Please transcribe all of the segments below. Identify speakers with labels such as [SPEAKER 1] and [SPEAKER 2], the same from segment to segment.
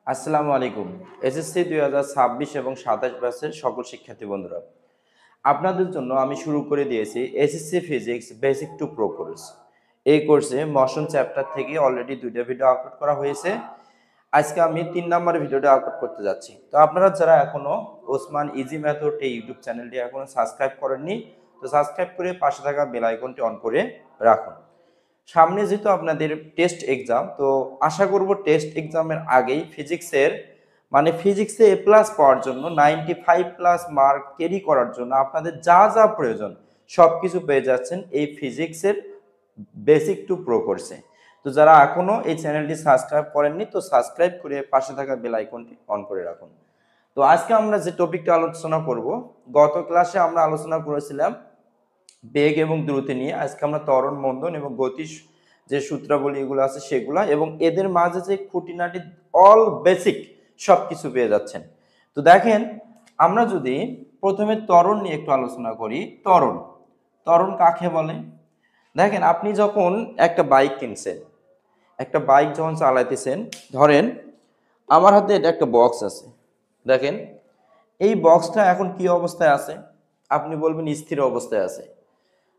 [SPEAKER 1] আসসালামু আলাইকুম। এসএসসি 2026 এবং 27 ব্যাচের সকল শিক্ষার্থী বন্ধুরা, আপনাদের জন্য আমি শুরু করে দিয়েছি SSC physics basic to pro course. এই কোর্সে মোশন চ্যাপ্টার থেকে অলরেডি 2টা ভিডিও আপলোড করা হয়েছে। আজকে আমি 3 নম্বরের ভিডিওটা আপলোড করতে যাচ্ছি। তো আপনারা যারা এখনো ওসমান ইজি মেথড এই ইউটিউব চ্যানেলটি এখনো সাবস্ক্রাইব করেননি, তো সাবস্ক্রাইব করে পাশে থাকা বেল আইকনটি অন করে রাখুন। সামনে যেহেতু আপনাদের টেস্ট এক্সাম, তো আশা করব টেস্ট এক্সামের আগেই ফিজিক্সে এ প্লাস পাওয়ার জন্য 95+ মার্ক ক্যারি করার জন্য আপনাদের যা যা প্রয়োজন সব কিছু পেয়ে যাচ্ছেন এই ফিজিক্সের বেসিক টু প্রো কোর্সে। তো যারা এখনো এই চ্যানেলটি সাবস্ক্রাইব করেননি, তো সাবস্ক্রাইব করে পাশে থাকা বেল আইকনটি অন করে রাখুন। তো আজকে আমরা যে টপিকটা আলোচনা করব, গত ক্লাসে আমরা আলোচনা করেছিলাম বেগ এবং দ্রুতি নিয়ে। আজকে আমরা ত্বরণ, মন্দন এবং গতি যে সূত্রাবলী এগুলো আছে সেগুলা, এবং এদের মাঝে যে খুঁটিনাটি অল বেসিক সবকিছু পেয়ে যাচ্ছেন। তো দেখেন, আমরা যদি প্রথমে ত্বরণ নিয়ে একটু আলোচনা করি। ত্বরণ ত্বরণ কাকে বলে? দেখেন, আপনি যখন একটা বাইক কিনছেন, একটা বাইক যখন চালাইতেছেন, ধরেন আমার হাতে এটা একটা বক্স আছে। দেখেন, এই বক্সটা এখন কি অবস্থায় আছে? আপনি বলবেন স্থির অবস্থায় আছে।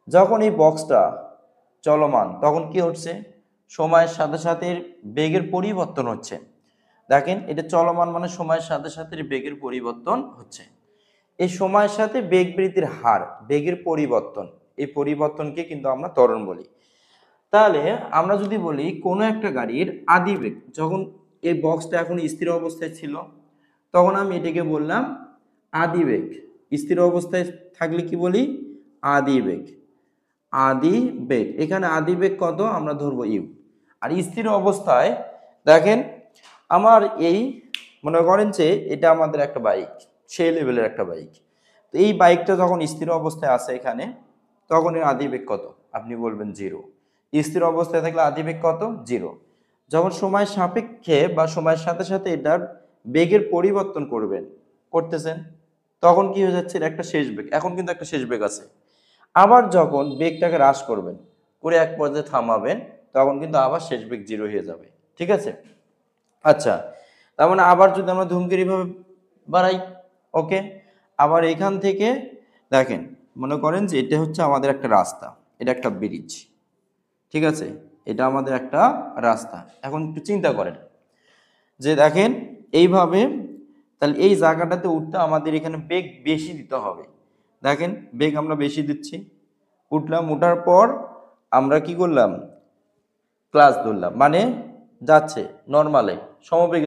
[SPEAKER 1] যখন এই বক্সটা চলমান, তখন কি হচ্ছে? সময়ের সাথে সাথে বেগের পরিবর্তন হচ্ছে। দেখেন, এটা চলমান মানে সময়ের সাথে সাথে বেগের পরিবর্তন হচ্ছে। এই সময়ের সাথে বেগ বৃদ্ধির হার, বেগের পরিবর্তন, এই পরিবর্তনকে কিন্তু আমরা ত্বরণ বলি। তাহলে আমরা যদি বলি কোনো একটা গাড়ির আদি বেগ, যখন এই বক্সটা এখন স্থির অবস্থায় ছিল, তখন আমি এটাকে বললাম আদি বেগ। স্থির অবস্থায় থাকলে কি বলি? আদি বেগ। আদি বেগ, এখানে আদি বেগ কত আমরা ধরবো ইউ। আর স্থির অবস্থায় দেখেন, আমার এই মনে করেন যে এটা আমাদের একটা বাইক, সেই লেভেলের একটা বাইক। তো এই বাইকটা যখন স্থির অবস্থায় আছে এখানে, তখন এর আদি বেগ কত? আপনি বলবেন 0। স্থির অবস্থায় থাকলে আদি বেগ কত? 0। যখন সময়ের সাপেক্ষে বা সময়ের সাথে সাথে এটার বেগের পরিবর্তন করতেছেন, তখন কি হয়ে যাচ্ছে? এর একটা শেষ বেগ। এখন কিন্তু একটা শেষ বেগ আছে। আবার যখন বেগটাকে হ্রাস করবেন, করে এক পর্যায়ে থামাবেন, তখন কিন্তু আবার শেষ বেগ 0 হয়ে যাবে। ঠিক আছে? আচ্ছা, তার মানে আবার যদি আমরা ধুমকেরি ভাবে বাড়াই, ওকে, আবার এখান থেকে দেখেন, মনে করেন যে এটা হচ্ছে আমাদের একটা রাস্তা, এটা একটা ব্রিজ। ঠিক আছে? এটা আমাদের একটা রাস্তা। এখন একটু চিন্তা করেন যে দেখেন, এইভাবে তাহলে এই জায়গাটাতে উঠতে আমাদের এখানে বেগ বেশি দিতে হবে। দেখেন, বেগ আমরা বেশি দিচ্ছি। উঠলাম, উঠার পর আমরা কি করলাম? ক্লাস ধরলাম, মানে যাচ্ছে নর্মালে সমবেগে